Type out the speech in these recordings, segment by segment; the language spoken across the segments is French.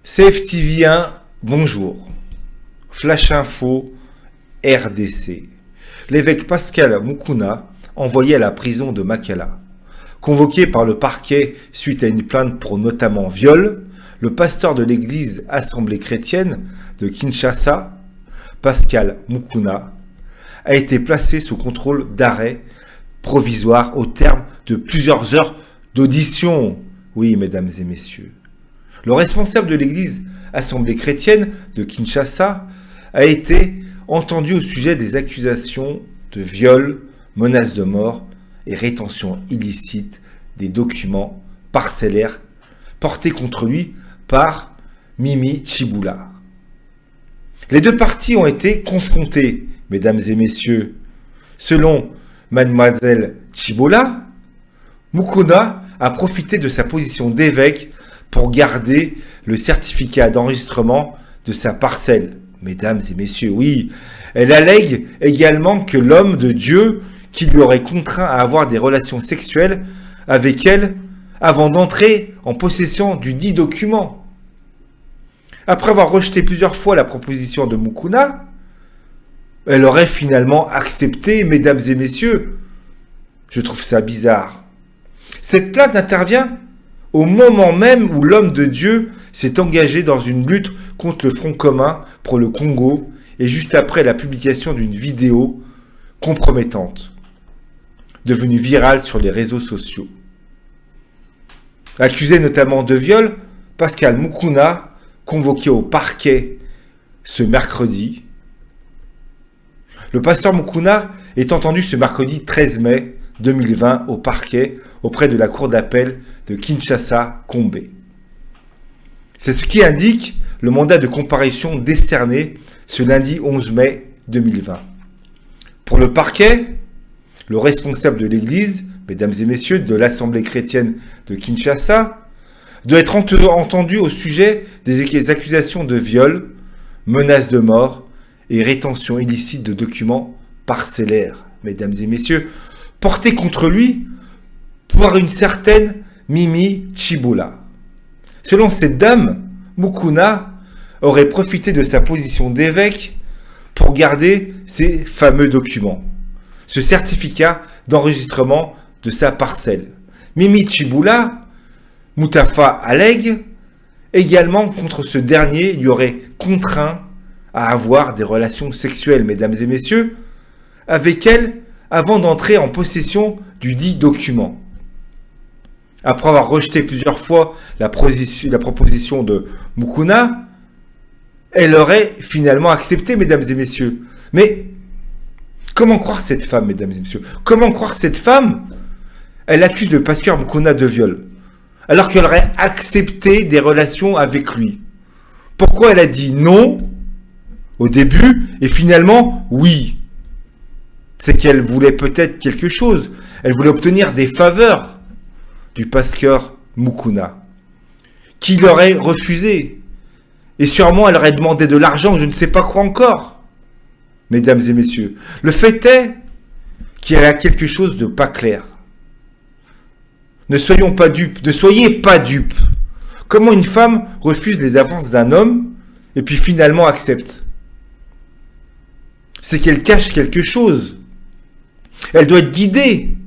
CFTV1, bonjour. Flash Info, RDC. L'évêque Pascal Moukouna, envoyé à la prison de Makala. Convoqué par le parquet suite à une plainte pour notamment viol, le pasteur de l'église Assemblée chrétienne de Kinshasa, Pascal Moukouna, a été placé sous contrôle d'arrêt provisoire au terme de plusieurs heures d'audition. Oui, mesdames et messieurs. Le responsable de l'église Assemblée chrétienne de Kinshasa a été entendu au sujet des accusations de viol, menaces de mort et rétention illicite des documents parcellaires portés contre lui par Mimi Tchiboula. Les deux parties ont été confrontées, mesdames et messieurs. Selon mademoiselle Tchiboula, Moukouna a profité de sa position d'évêque pour garder le certificat d'enregistrement de sa parcelle. Mesdames et messieurs, oui, elle allègue également que l'homme de Dieu qui lui aurait contraint à avoir des relations sexuelles avec elle avant d'entrer en possession du dit document. Après avoir rejeté plusieurs fois la proposition de Moukouna, elle aurait finalement accepté, mesdames et messieurs. Je trouve ça bizarre. Cette plainte intervient au moment même où l'homme de Dieu s'est engagé dans une lutte contre le Front commun pour le Congo et juste après la publication d'une vidéo compromettante, devenue virale sur les réseaux sociaux. Accusé notamment de viol, Pascal Moukouna, convoqué au parquet ce mercredi. Le pasteur Moukouna est entendu ce mercredi 13 mai 2020 au parquet auprès de la cour d'appel de Kinshasa-Kombe. C'est ce qui indique le mandat de comparution décerné ce lundi 11 mai 2020. Pour le parquet, le responsable de l'église, mesdames et messieurs, de l'Assemblée chrétienne de Kinshasa, doit être entendu au sujet des accusations de viol, menaces de mort et rétention illicite de documents parcellaires, mesdames et messieurs, portés contre lui par une certaine Mimi Tchiboula. Selon cette dame, Moukouna aurait profité de sa position d'évêque pour garder ces fameux documents, ce certificat d'enregistrement de sa parcelle. Mimi Tchiboula, Moutafa allègue également contre ce dernier lui aurait contraint à avoir des relations sexuelles, mesdames et messieurs, avec elle avant d'entrer en possession du dit document. Après avoir rejeté plusieurs fois la proposition de Moukouna, elle aurait finalement accepté, mesdames et messieurs. Mais comment croire cette femme, mesdames et messieurs? Comment croire cette femme? Elle accuse le pasteur Moukouna de viol, alors qu'elle aurait accepté des relations avec lui. Pourquoi elle a dit non au début et finalement oui? C'est qu'elle voulait peut-être quelque chose. Elle voulait obtenir des faveurs du pasteur Moukouna, qui l'aurait refusé. Et sûrement, elle aurait demandé de l'argent, je ne sais pas quoi encore. Mesdames et messieurs, le fait est qu'il y a quelque chose de pas clair. Ne soyons pas dupes, ne soyez pas dupes. Comment une femme refuse les avances d'un homme et puis finalement accepte? C'est qu'elle cache quelque chose. Elle doit être guidée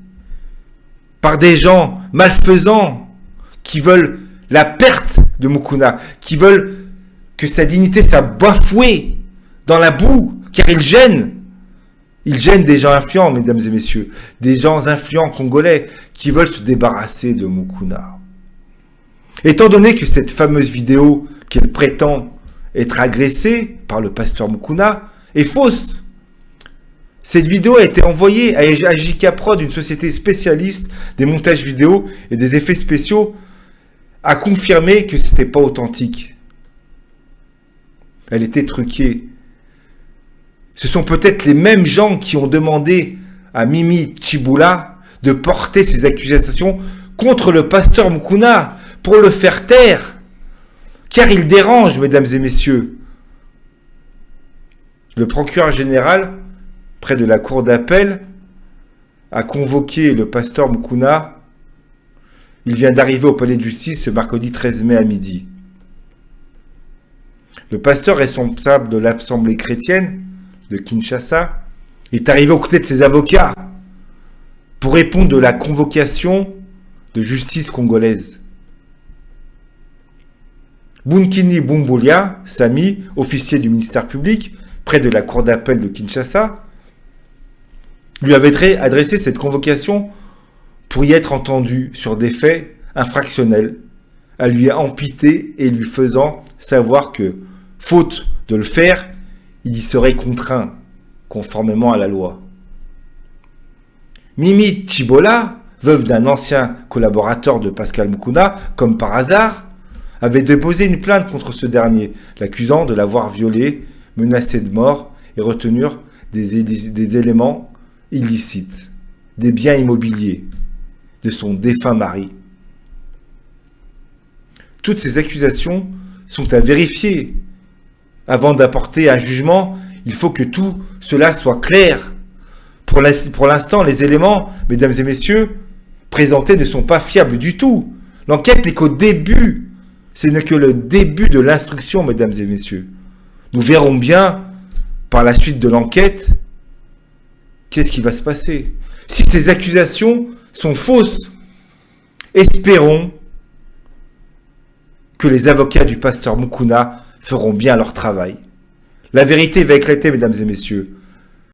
par des gens malfaisants qui veulent la perte de Moukouna, qui veulent que sa dignité soit bafouée dans la boue, car ils gênent. Ils gênent des gens influents, mesdames et messieurs, des gens influents congolais qui veulent se débarrasser de Moukouna. Étant donné que cette fameuse vidéo qu'elle prétend être agressée par le pasteur Moukouna est fausse, cette vidéo a été envoyée à JK Prod, une société spécialiste des montages vidéo et des effets spéciaux, a confirmé que ce n'était pas authentique. Elle était truquée. Ce sont peut-être les mêmes gens qui ont demandé à Mimi Tchiboula de porter ces accusations contre le pasteur Moukouna pour le faire taire, car il dérange, mesdames et messieurs. Le procureur général, près de la cour d'appel, a convoqué le pasteur Moukouna. Il vient d'arriver au palais de justice ce mercredi 13 mai à midi. le pasteur responsable de l'Assemblée chrétienne de Kinshasa, est arrivé aux côtés de ses avocats pour répondre de la convocation de justice congolaise. Bunkini Bumbulia, Sami, officier du ministère public, près de la cour d'appel de Kinshasa, lui avait adressé cette convocation pour y être entendu sur des faits infractionnels, à lui amputer et lui faisant savoir que, faute de le faire, il y serait contraint, conformément à la loi. Mimi Chibola, veuve d'un ancien collaborateur de Pascal Mukuna, comme par hasard, avait déposé une plainte contre ce dernier, l'accusant de l'avoir violé, menacé de mort et retenir des éléments illicites, des biens immobiliers de son défunt mari. Toutes ces accusations sont à vérifier. Avant d'apporter un jugement, il faut que tout cela soit clair. Pour l'instant, les éléments, mesdames et messieurs, présentés ne sont pas fiables du tout. L'enquête n'est qu'au début. Ce n'est que le début de l'instruction, mesdames et messieurs. Nous verrons bien, par la suite de l'enquête, qu'est-ce qui va se passer. Si ces accusations sont fausses, espérons que les avocats du pasteur Mukuna feront bien leur travail. La vérité va éclater, mesdames et messieurs.